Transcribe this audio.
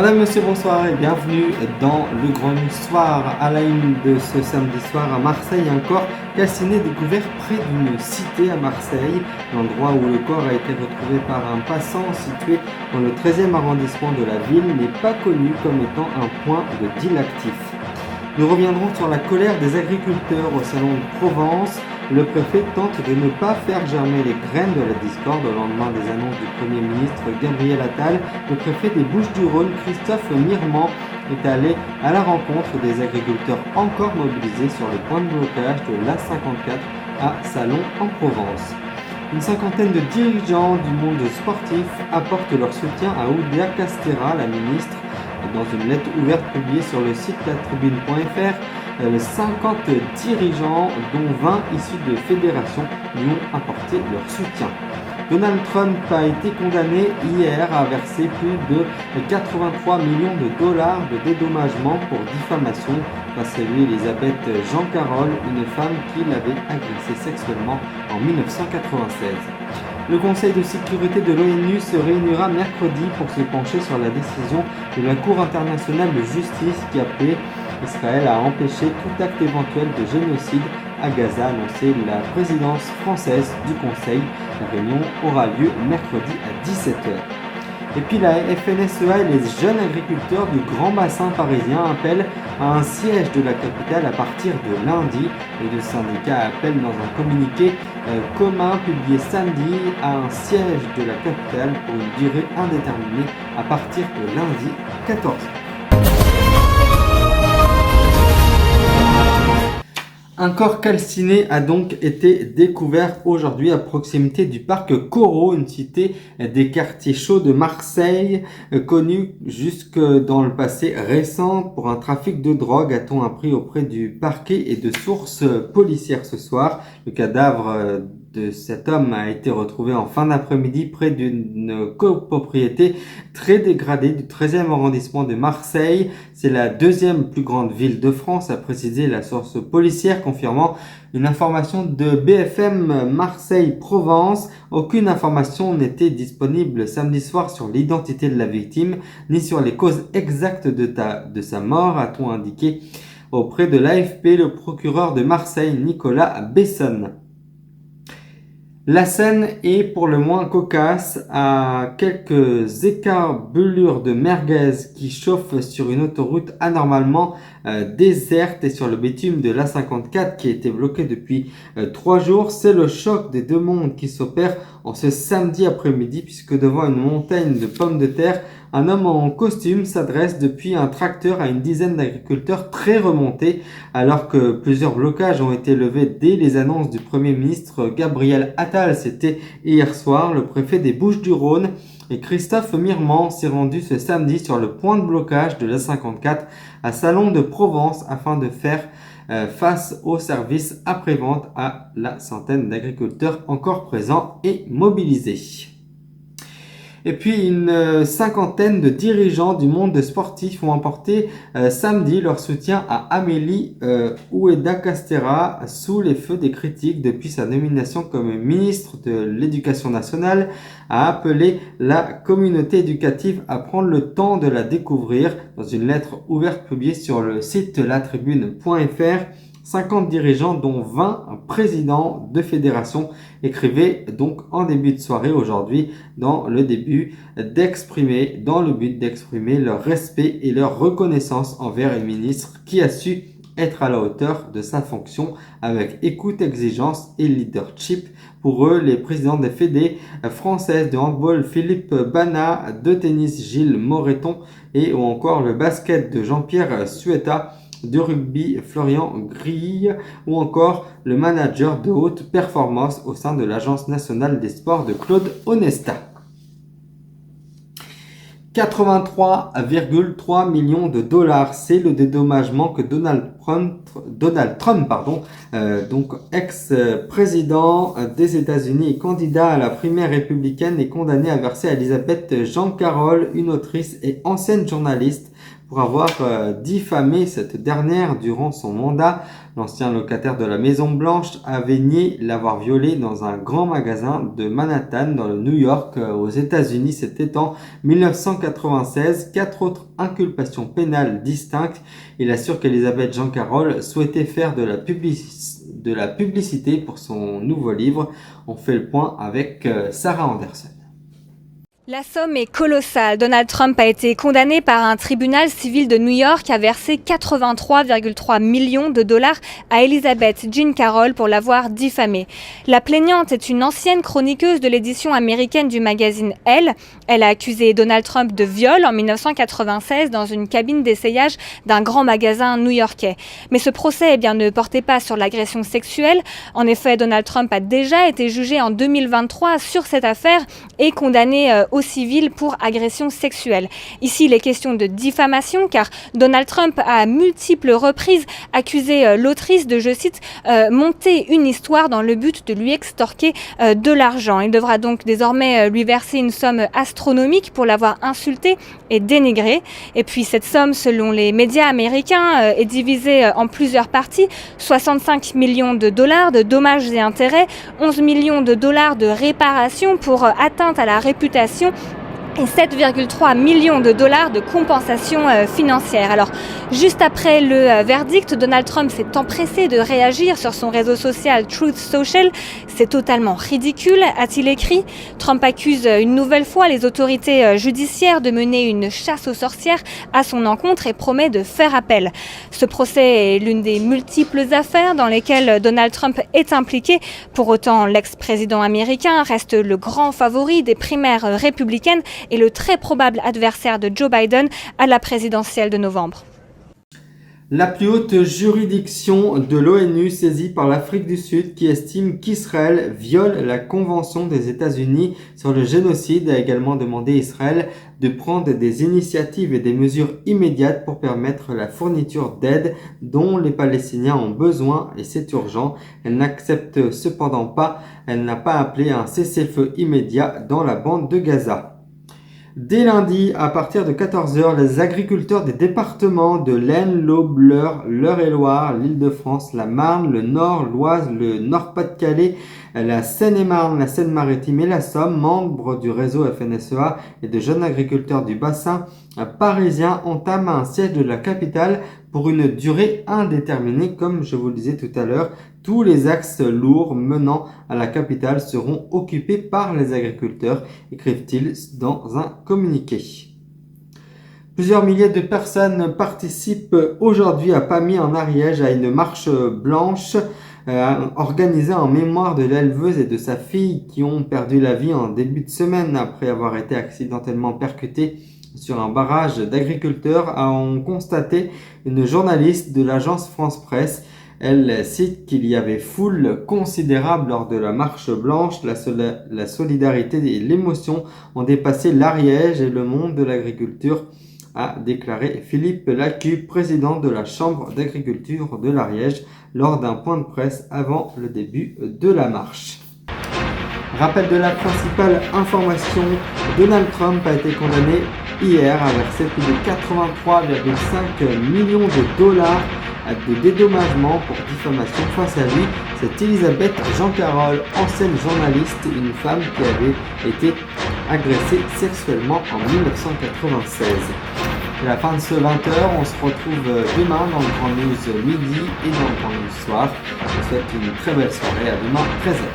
Madame, Monsieur, bonsoir et bienvenue dans le Grand Nuit Soir. À la une de ce samedi soir à Marseille, un corps calciné découvert près d'une cité à Marseille. L'endroit où le corps a été retrouvé par un passant situé dans le 13e arrondissement de la ville n'est pas connu comme étant un point de deal actif. Nous reviendrons sur la colère des agriculteurs au Salon de Provence. Le préfet tente de ne pas faire germer les graines de la discorde au lendemain des annonces du Premier ministre Gabriel Attal. Le préfet des Bouches-du-Rhône, Christophe Mirmand, est allé à la rencontre des agriculteurs encore mobilisés sur le point de blocage de l'A54 à Salon en Provence. Une cinquantaine de dirigeants du monde sportif apportent leur soutien à Oudéa Castéra, la ministre. Dans une lettre ouverte publiée sur le site latribune.fr, 50 dirigeants, dont 20 issus de fédérations, lui ont apporté leur soutien. Donald Trump a été condamné hier à verser plus de 83 millions de dollars de dédommagement pour diffamation face à lui Elisabeth Jean Carroll, une femme qui l'avait agressé sexuellement en 1996. Le Conseil de sécurité de l'ONU se réunira mercredi pour se pencher sur la décision de la Cour internationale de justice qui appelait Israël à empêcher tout acte éventuel de génocide à Gaza, a annoncé la présidence française du Conseil. La réunion aura lieu mercredi à 17h. Et puis la FNSEA et les jeunes agriculteurs du Grand Bassin parisien appellent à un siège de la capitale à partir de lundi. Les deux syndicats appellent dans un communiqué commun publié samedi à un siège de la capitale pour une durée indéterminée à partir de lundi 14. Un corps calciné a donc été découvert aujourd'hui à proximité du parc Corot, une cité des quartiers chauds de Marseille, connue jusque dans le passé récent pour un trafic de drogue, a-t-on appris auprès du parquet et de sources policières ce soir. Le cadavre de cet homme a été retrouvé en fin d'après-midi près d'une copropriété très dégradée du 13e arrondissement de Marseille. C'est la deuxième plus grande ville de France, a précisé la source policière, confirmant une information de BFM Marseille-Provence. Aucune information n'était disponible samedi soir sur l'identité de la victime, ni sur les causes exactes de sa mort, a-t-on indiqué auprès de l'AFP, le procureur de Marseille, Nicolas Besson. La scène est pour le moins cocasse, à quelques écarbulures de merguez qui chauffent sur une autoroute anormalement déserte et sur le bitume de l'A54 qui a été bloqué depuis 3 jours. C'est le choc des deux mondes qui s'opère en ce samedi après-midi, puisque devant une montagne de pommes de terre, un homme en costume s'adresse depuis un tracteur à une dizaine d'agriculteurs très remontés, alors que plusieurs blocages ont été levés dès les annonces du Premier ministre Gabriel Attal. C'était hier soir. Le préfet des Bouches-du-Rhône et Christophe Mirmand s'est rendu ce samedi sur le point de blocage de l'A54 à Salon de Provence afin de faire face au service après-vente à la centaine d'agriculteurs encore présents et mobilisés. Et puis une cinquantaine de dirigeants du monde sportif ont apporté samedi leur soutien à Amélie Oudéa Castéra sous les feux des critiques depuis sa nomination comme ministre de l'Éducation nationale, a appelé la communauté éducative à prendre le temps de la découvrir. Dans une lettre ouverte publiée sur le site latribune.fr, 50 dirigeants dont 20 présidents de fédérations écrivaient donc en début de soirée aujourd'hui dans le but d'exprimer leur respect et leur reconnaissance envers une ministre qui a su être à la hauteur de sa fonction avec écoute, exigence et leadership. Pour eux, les présidents des fédés françaises de handball Philippe Bana, de tennis Gilles Moreton ou encore le basket de Jean-Pierre Sueta, de rugby Florian Grille ou encore le manager de haute performance au sein de l'Agence nationale des sports de Claude Onesta. 83,3 millions de dollars, c'est le dédommagement que Donald Trump, donc ex-président des États-Unis et candidat à la primaire républicaine, est condamné à verser à Elisabeth Jean Carroll, une autrice et ancienne journaliste, pour avoir diffamé cette dernière durant son mandat. L'ancien locataire de la Maison Blanche avait nié l'avoir violée dans un grand magasin de Manhattan dans le New York aux États-Unis. C'était en 1996. 4 autres inculpations pénales distinctes. Il assure qu'Elisabeth Jean Carroll souhaitait faire de la publicité pour son nouveau livre. On fait le point avec Sarah Anderson. La somme est colossale. Donald Trump a été condamné par un tribunal civil de New York à verser 83,3 millions de dollars à Elizabeth Jean Carroll pour l'avoir diffamée. La plaignante est une ancienne chroniqueuse de l'édition américaine du magazine Elle. Elle a accusé Donald Trump de viol en 1996 dans une cabine d'essayage d'un grand magasin new-yorkais. Mais ce procès ne portait pas sur l'agression sexuelle. En effet, Donald Trump a déjà été jugé en 2023 sur cette affaire et condamné au civil pour agression sexuelle. Ici, il est question de diffamation car Donald Trump a à multiples reprises accusé l'autrice de, je cite, monter une histoire dans le but de lui extorquer de l'argent. Il devra donc désormais lui verser une somme astronomique pour l'avoir insulté et dénigré. Et puis cette somme, selon les médias américains, est divisée en plusieurs parties. 65 millions de dollars de dommages et intérêts, 11 millions de dollars de réparation pour atteinte à la réputation et 7,3 millions de dollars de compensation financière. Alors, juste après le verdict, Donald Trump s'est empressé de réagir sur son réseau social Truth Social. C'est totalement ridicule, a-t-il écrit. Trump accuse une nouvelle fois les autorités judiciaires de mener une chasse aux sorcières à son encontre et promet de faire appel. Ce procès est l'une des multiples affaires dans lesquelles Donald Trump est impliqué. Pour autant, l'ex-président américain reste le grand favori des primaires républicaines et le très probable adversaire de Joe Biden à la présidentielle de novembre. La plus haute juridiction de l'ONU saisie par l'Afrique du Sud qui estime qu'Israël viole la Convention des États-Unis sur le génocide a également demandé à Israël de prendre des initiatives et des mesures immédiates pour permettre la fourniture d'aide dont les Palestiniens ont besoin et c'est urgent. Elle n'accepte cependant pas, elle n'a pas appelé à un cessez-le-feu immédiat dans la bande de Gaza. Dès lundi, à partir de 14h, les agriculteurs des départements de l'Aisne, l'Aube, l'Eure-et-Loire, l'Île-de-France, la Marne, le Nord, l'Oise, le Nord-Pas-de-Calais, la Seine-et-Marne, la Seine-Maritime et la Somme, membres du réseau FNSEA et de jeunes agriculteurs du bassin parisien entament un siège de la capitale pour une durée indéterminée. Comme je vous le disais tout à l'heure, tous les axes lourds menant à la capitale seront occupés par les agriculteurs, écrivent-ils dans un communiqué. Plusieurs milliers de personnes participent aujourd'hui à Pamiers en Ariège à une marche blanche organisée en mémoire de l'éleveuse et de sa fille qui ont perdu la vie en début de semaine après avoir été accidentellement percutées sur un barrage d'agriculteurs, ont constaté une journaliste de l'agence France Presse. Elle cite qu'il y avait foule considérable lors de la marche blanche. La solidarité et l'émotion ont dépassé l'Ariège et le monde de l'agriculture, a déclaré Philippe Lacu, président de la Chambre d'agriculture de l'Ariège, lors d'un point de presse avant le début de la marche. Rappel de la principale information, Donald Trump a été condamné hier à verser plus de 83,5 millions de dollars de dédommagement pour diffamation. Face à lui, c'est Elisabeth Jean Carroll, ancienne journaliste, une femme qui avait été agressée sexuellement en 1996. C'est la fin de ce 20h, on se retrouve demain dans le Grand News midi et dans le Grand News soir. Je vous souhaite une très belle soirée, à demain 13h.